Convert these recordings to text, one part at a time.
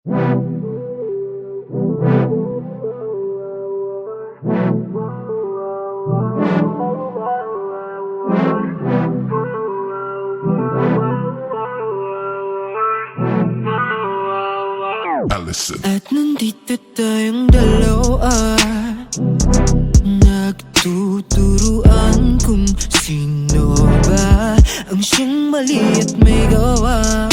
Allison. At nandito tayong dalawa, nagtuturuan kung sino ba ang siyang mali at may gawa.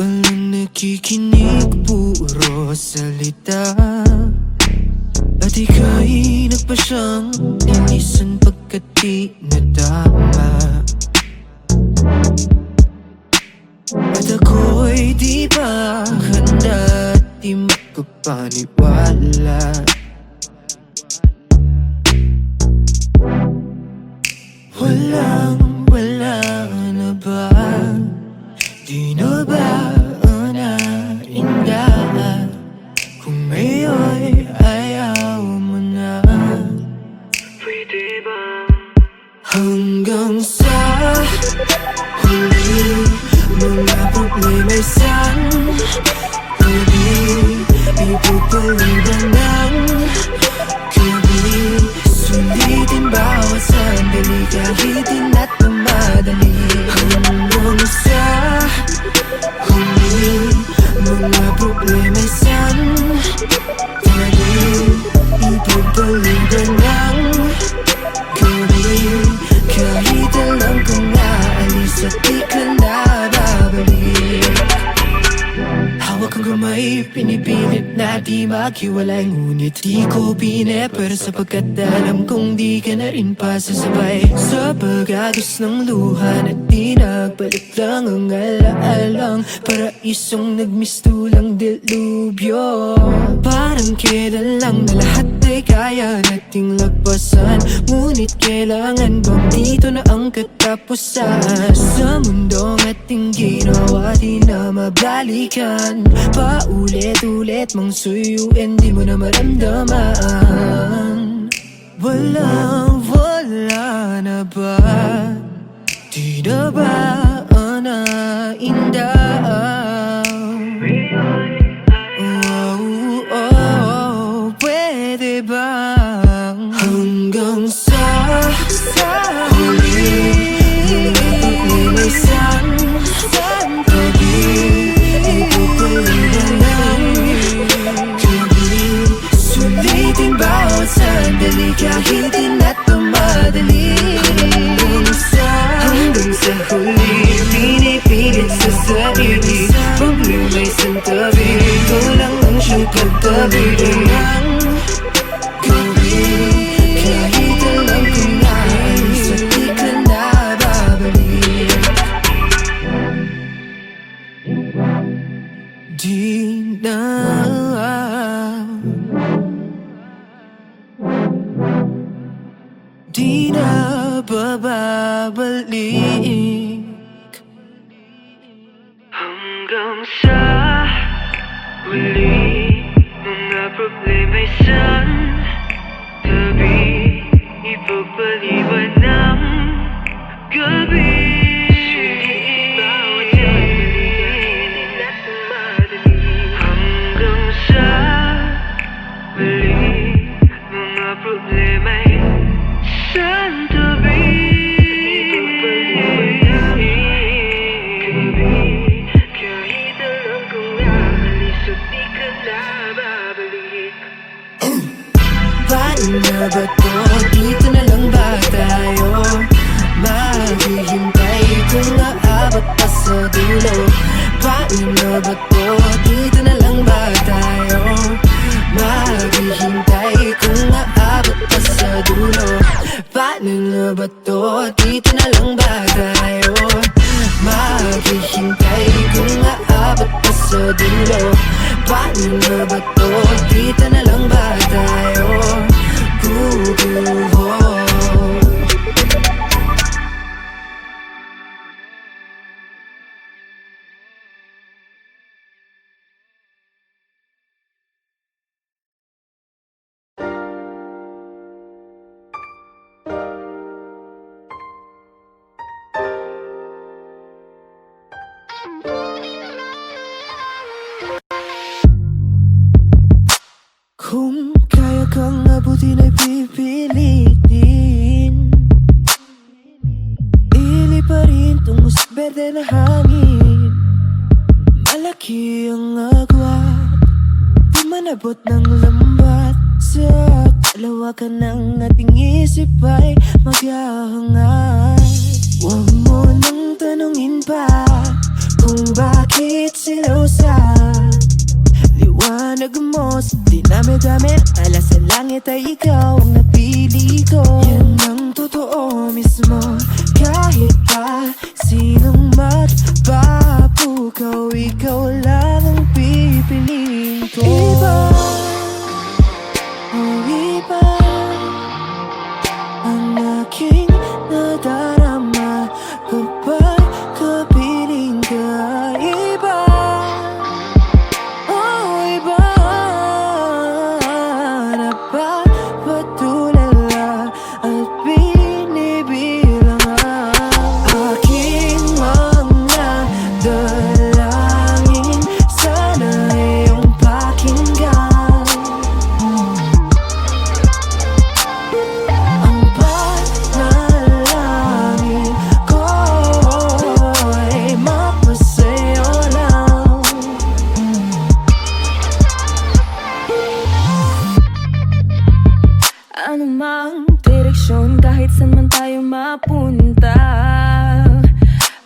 Walang nakikinig, puro salita. At ika'y nagpasyang linisan pagkat di nadama. At ako'y di pa handa, di makapaniwala. Wala na ba? Di na ba nainda? Kung ngayon ayaw mo na, pwede ba? Hanggang sa huli, mga problema'y sandali, ipagpaliban ng gabi. Sulitin bawat sandali, kahit di natin madali. Hanggang sa huli, mga problema'y sandali, ipagpaliban ng gabi. Kahit alam kong naalis at di ka na babalik. Hawak ang kamay, pinipilit na di maghiwalay. Ngunit di ko pineper sapagkat alam kong di ka na rin pasasabay. Sa pag-agos ng luha na di nagbalik lang ang alaalang paraisong nagmistulang dilubyo. Parang kailan lang na lahat ay kaya nating lagpasan. Ngunit kailangan bang dito na ang katapusan? Sa mundong ating ginawa di na mabalikan. Paulit-ulit mang suyuin, di mo na maramdaman. Wala na ba? Di na ba nainda? Pwede ba? Hanggang sa huli, may sandali, ipagpaliban ng gabi. Sulitin bawat sandali, kahit di natin madali. Hanggang sa huli, pinipilit sa sarili, problema'y santabi, ikaw lang ang siyang katabi ng gabi. Kahit alam kong naalis at di ka na babalik. Di na babalik. Hanggang sa huli, mga problema'y santabi, ipagpaliban ng gabi. Bawat sandali, natin madali. Hanggang sa huli, mga problema'y santabi, ipagpaliban ng gabi. Kahit alam kong naalis at di ka na babalik. Paano na ba to? Dito na lang ba tayo? Maghihintay kung aabot pa sa dulo. Paano na ba to? Dito na lang ba tayo? Maghihintay kung aabot pa sa dulo. Paano na ba to? Dito na lang ba tayo? Maghihintay kung aabot pa sa dulo. Paano na ba to? Dito na lang ba tayo? Malaki ang agwat, di manabot ng lambat. Sa kalawakan ng ating isip ay maghahangat. Huwag mo nang tanungin pa kung bakit sinusa. Liwanag mo sa dinami-dami, ala sa langit ay ikaw ang napili ko. Yan ang totoo mismo, kahit pa sinong magpapukaw, ikaw lang ang pipiliin ko. Iba, oh iba ang aking nadarama kapag kapiling ka. Iba, oh iba, napapatulala at binibilang ang aking mga dalangin. Sana iyong pakinggan ang panalangin ko ay mapasa'yo lang. Anumang direksyon, kahit saan man tayo mapunta,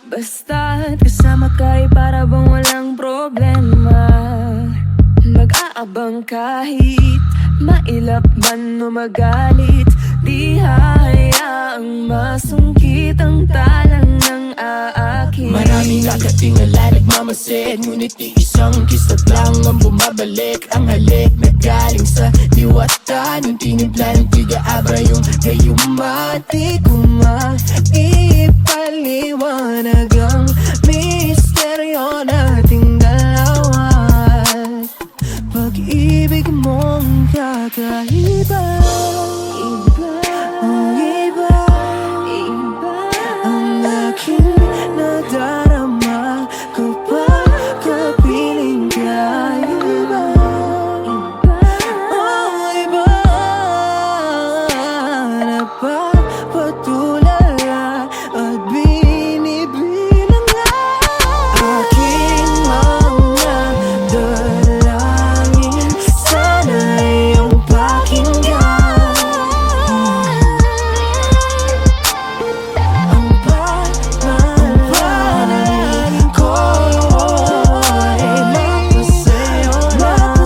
basta't kasama ka'y para bang walang problema. Mag-aabang kahit mailap man o magalit, di hayaang masungkit ang talang ng aakin. Maraming nakatingala, nagmamasid, ngunit isang kislap lang ang bumabalik. Ang halik na galing sa diwata ng tinimpla ng tiga-abra, yung gayuma. Di ko maipaliwanag ang misteryo nating dalawa. Pag-ibig mong kakaiba, ang iba, ang aking nadarama kapag kapiling ka. Iba, oh iba, napapatulala at binibilang aking mga dalangin. Sana iyong pakinggan ang panalangin ko ay mapasa'yo lang.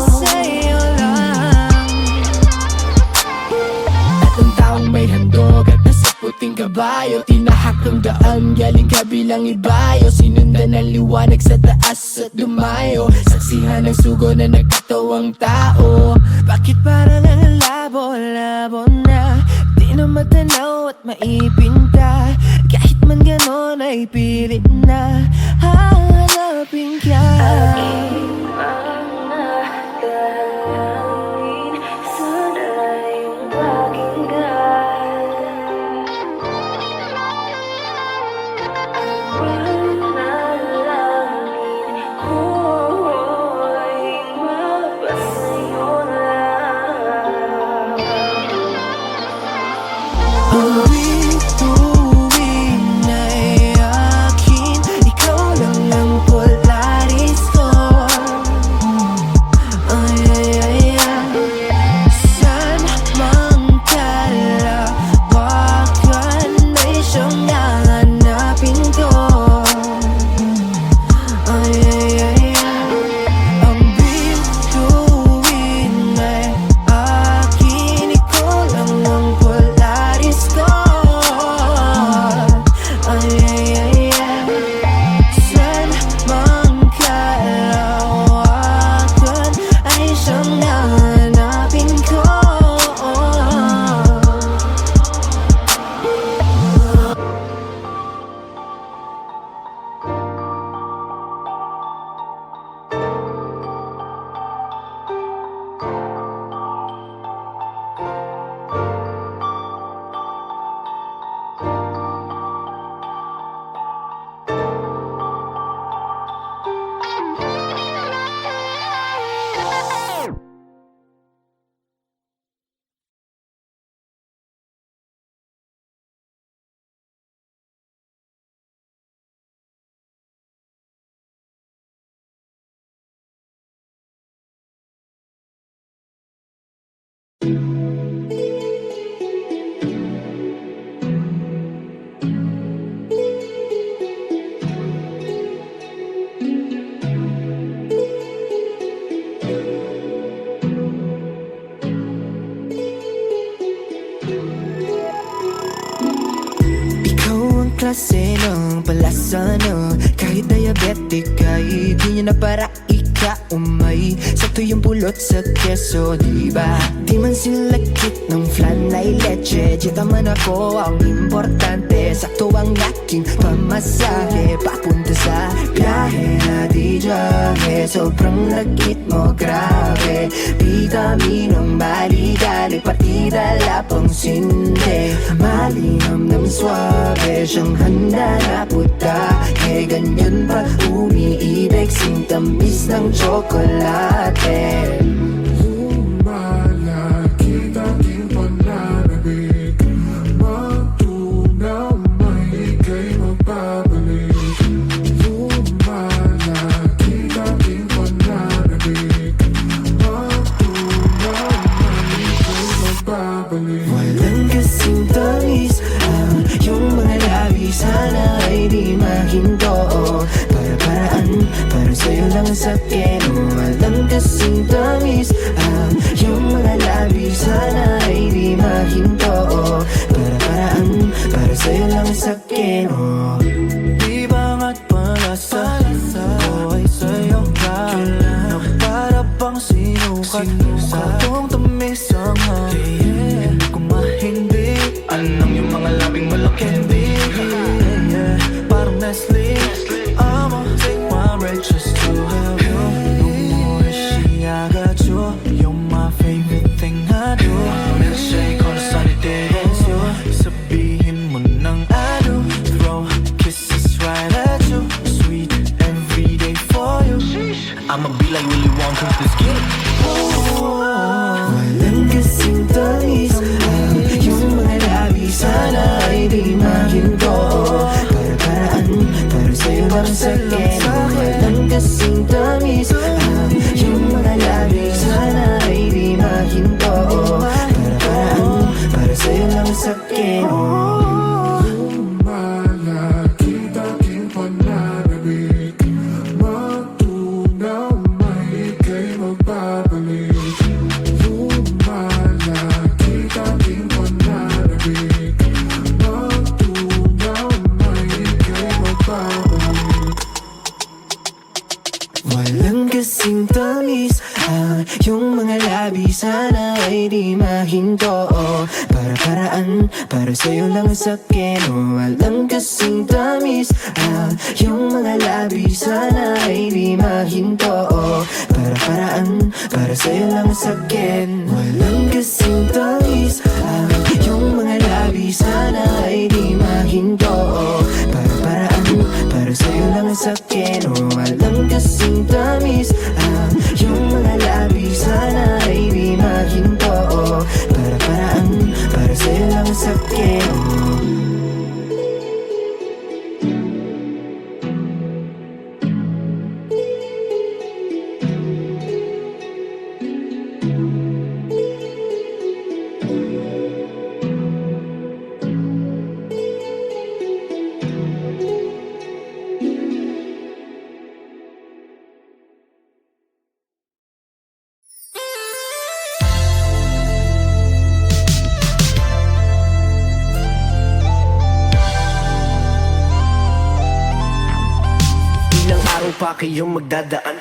At ang taong may handog at nasa puting kabayo, tinahak ang daan, galing kabilang ibayo. Sinundan ang liwanag sa taas at dumayo, saksihan ng sugo na nagkatawang tao. Bakit parang ang labo-labo na, di na matanaw at maipinta. Kahit man ganon ay pilit na hanapin ka. Tuwing ay akin, ikaw lang ang Polaris ko. klase ng palasano. Kahit diabetic ay di niya na para ika-umay. Sakto yung pulot sa keso, diba? Di man sila kit ng flan ay leche. Jeta man ako ang importante. Sakto ang aking pamasahe papunta sa biyahe na di jahe. Sobrang lagkit mo, grabe. Vitaminong maligali, pati dala pang sinde. Malinam ng swabe, siyang handa na putahe. Ganyan pa umiibig, sintamis ng tsokolate. Lumalaki aking pananabik, matunaw may ika'y magbabalik. Lumalaki aking pananabik, matunaw may ika'y magbabalik. Walang kasing tamis yung mga labi, sana ay di mahinto. Para-paraan, para sa'yo lang sa akin. Walang kasing tamis yung mga labi, sana ay di mahinto. Para-paraan, para sa'yo lang sa akin. Di ba nga't palasa ko ay sa'yo lang, na para pang sinukat sa tong tamis ang hangin. Kung mahimbing, anong yung mga labing malaki? Parang Nestle, I'ma take my break just to have you. No more she, I got you. You're my favorite thing I do. Milkshake on a sunny day, that's you. Sabihin mo nang I do. Throw kisses right at you. Sweet every day for you. I'ma be like Willy Wonka, let's get it. Walang kasing tamis yung mga labi, sana ay di mahinto. Para-paraan, para sa'yo lang sa akin. Walang kasing tamis yung mga labi, sana ay di mahinto. Para-paraan, para sa'yo lang sa akin. Lumalaki aking pananabik, matunaw may ika'y magbabalik. Lumalaki aking pananabik, matunaw may ika'y magbabalik. Walang kasing tamis yung mga labi, sana ay di mahinto. Para-paraan, para sa'yo lang sa akin. Walang kasing tamis yung mga labi, sana ay di mahinto. Para-paraan, para sa'yo lang sa akin. Walang kasing tamis yung mga labi, sana ay di mahinto. Para-paraan, para sa'yo lang sa akin. Walang kasing tamis yung mga labi, sana ay di mahinto. Para-paraan, para sa'yo lang sa akin. Ilang araw pa kayong magdadaan?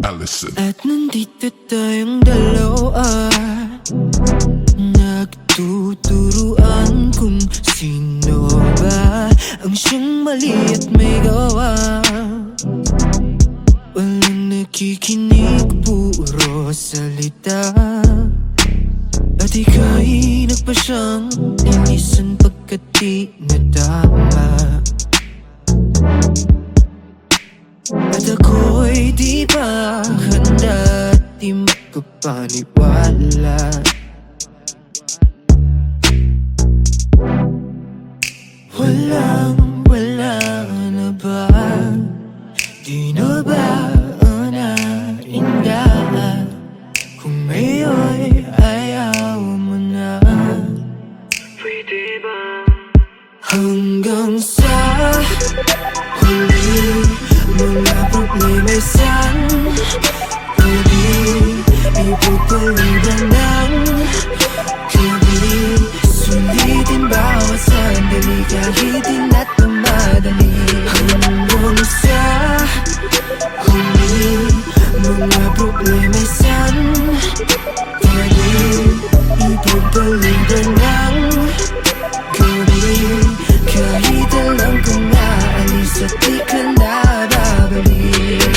Allison. At nandito tayong dalawa, nagtuturuan kung sino ba ang siyang mali at may gawa. Walang nakikinig, puro salita. At ika'y nagpa siyang linisan pagkat di nadama. At ako'y di pa handa, di makapaniwala. Wala na ba? Di na ba Ipagpaliban ng gabi, kahit alam kong aalis at di ka na babalik.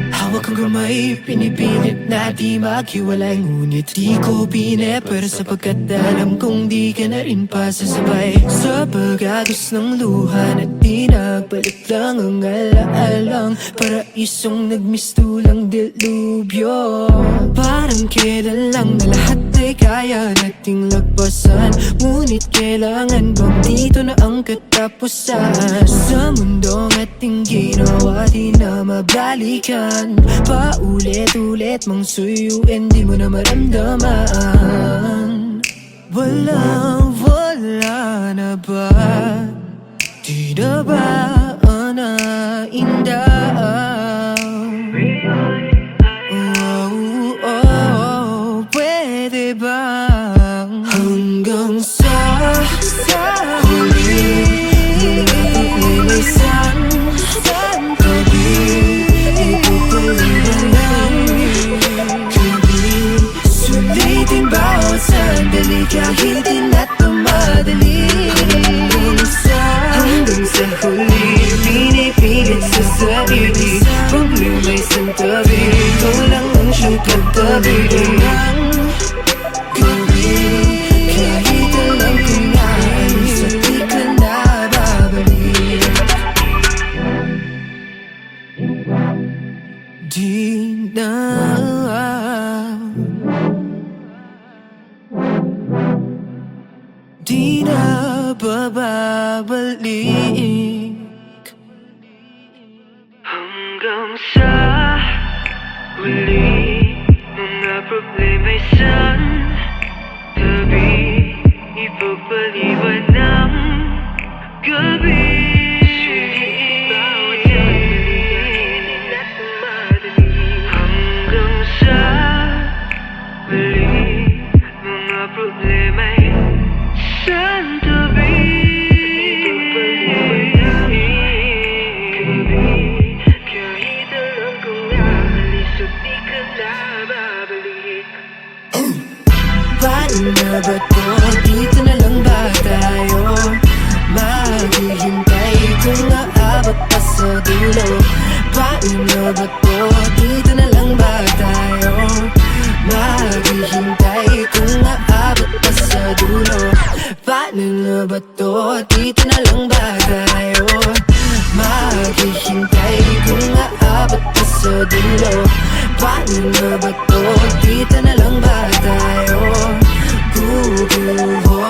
Hawak ang kamay, pinipilit na di maghiwalay. Ngunit di ko pinepera sapagkat alam kong di ka na rin pasasabay. Sa pag-agos ng luha na di nagbalik lang ang alaalang paraisong nagmistulang dilubyo. Parang kailan lang na lahat ay kaya nating lagpasan. Ngunit kailangan bang dito na ang katapusan? Sa mundong ating ginawa di na mabalikan. Paulit-ulit mang suyuin di mo na maramdaman. Walang-wala na ba? Di na ba naindaw? Pwede bang hanggang sa huli may gabi, ipagpaliban ng gabi. Sulitin bawat sandali kahit di na tumadali. Hanggang sa huli, pinipilit sa sarili. Pag may santabi, ikaw lang ang siyang katabi ng gabi. Kahit alam ko na alis at di ka na babalik. Di na babalik. Hanggang sa huli, mga problema'y santabi, ipagpaliban ng gabi. Hanggang sa huli, mga problema'y santabi, ipagpaliban ng gabi. Kahit alam kong aalis at di ka na babalik. Paano na ba to? Dito na lang ba tayo? Maghihintay kung aabot pa sa dulo. Paano na ba to? Dito na lang ba tayo? Maghihintay kung aabot pa sa dulo. Paano na ba to? Dito na lang ba tayo? Maghihintay kung aabot pa sa dulo. Paano na ba to? Dito na lang ba tayo? Guguho.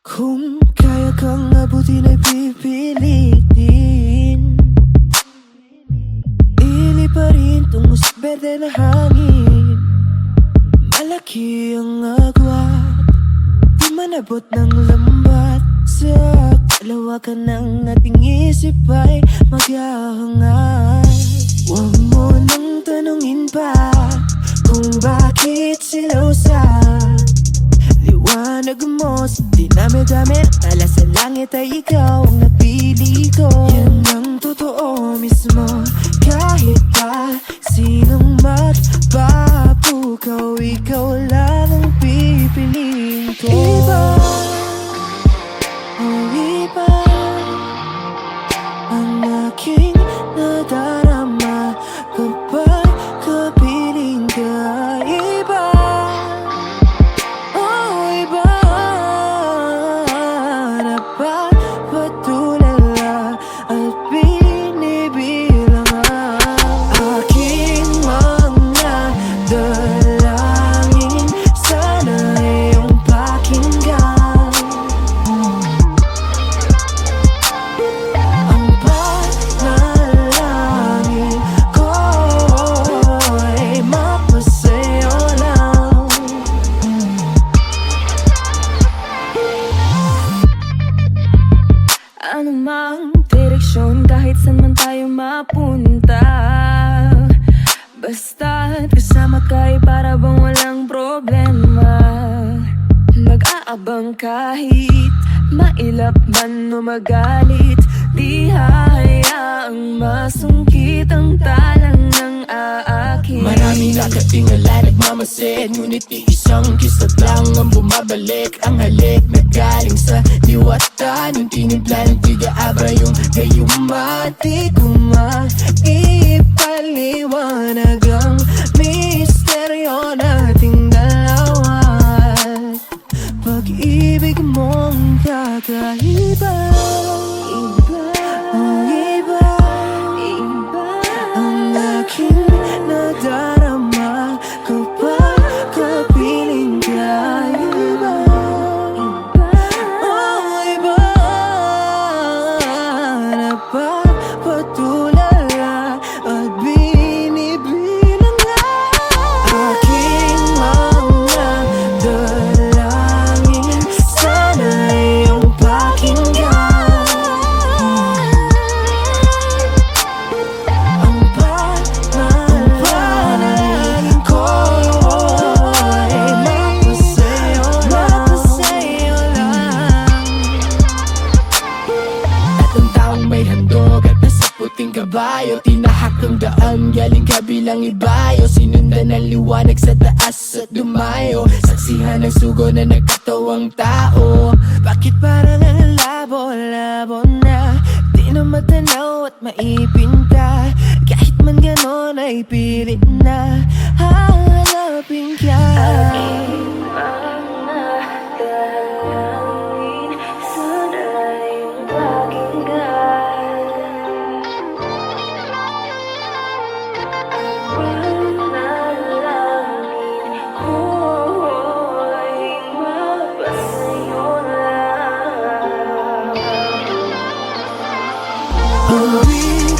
Kung kaya kang abutin ay pipilitin. Iliparin tungo sa berde na hangin. Malaki ang agwat, di manabot ng lambat. Sa kalawakan ng ating isip ay maghahangat. Huwag mo nang tanungin pa kung bakit silaw sa liwanag mo. Sa dinami-dami, tala sa langit ay ikaw ang napili ko. Yan ang totoo mismo. Kahit pa sinong magpapukaw, ikaw lang ang pipiliin ko. Iba, oh iba ang aking nadarama kapag kapiling ka. Iba, napapatulala at binibilang ang aking mga dalangin. Sana iyong pakinggan. anumang direksyon, kahit saan man tayo mapunta. Basta't kasama ka ay para bang walang problema. Mag-aabang kahit mailap man o magalit, di hayaang masungkit ang talang ng aakin. Maraming nakatingala, nagmamasid, ngunit isang kislap lang ang bumabalik. Ang halik na galing sa diwata, nung tinimpla ng tiga-abra yung gayuma. Di ko maipaliwanag ang misteryo nating dalawa. Pag-ibig mong kakaiba, iba, ang aking nadarama kapag kapiling ka. Iba, napapatulala at binibilang na aking mga dalangin. Sana iyong pakinggan ang panalangin ko ay mapasayo lang. At ang taong may handog at nasa puting kabayo, tinahak ang daan, galing kabilang ibayo. Sinundan ang liwanag sa taas at dumayo, saksihan ng sugo na nagkatawang tao. Bakit parang ang labo-labo na, di na matanaw at maipinta. Kahit man ganon ay pilit na hahanapin ka. Aking mga dalangin, sana iyong pakinggan ang panalangin ko ay mapasayo lang. Pag-ibig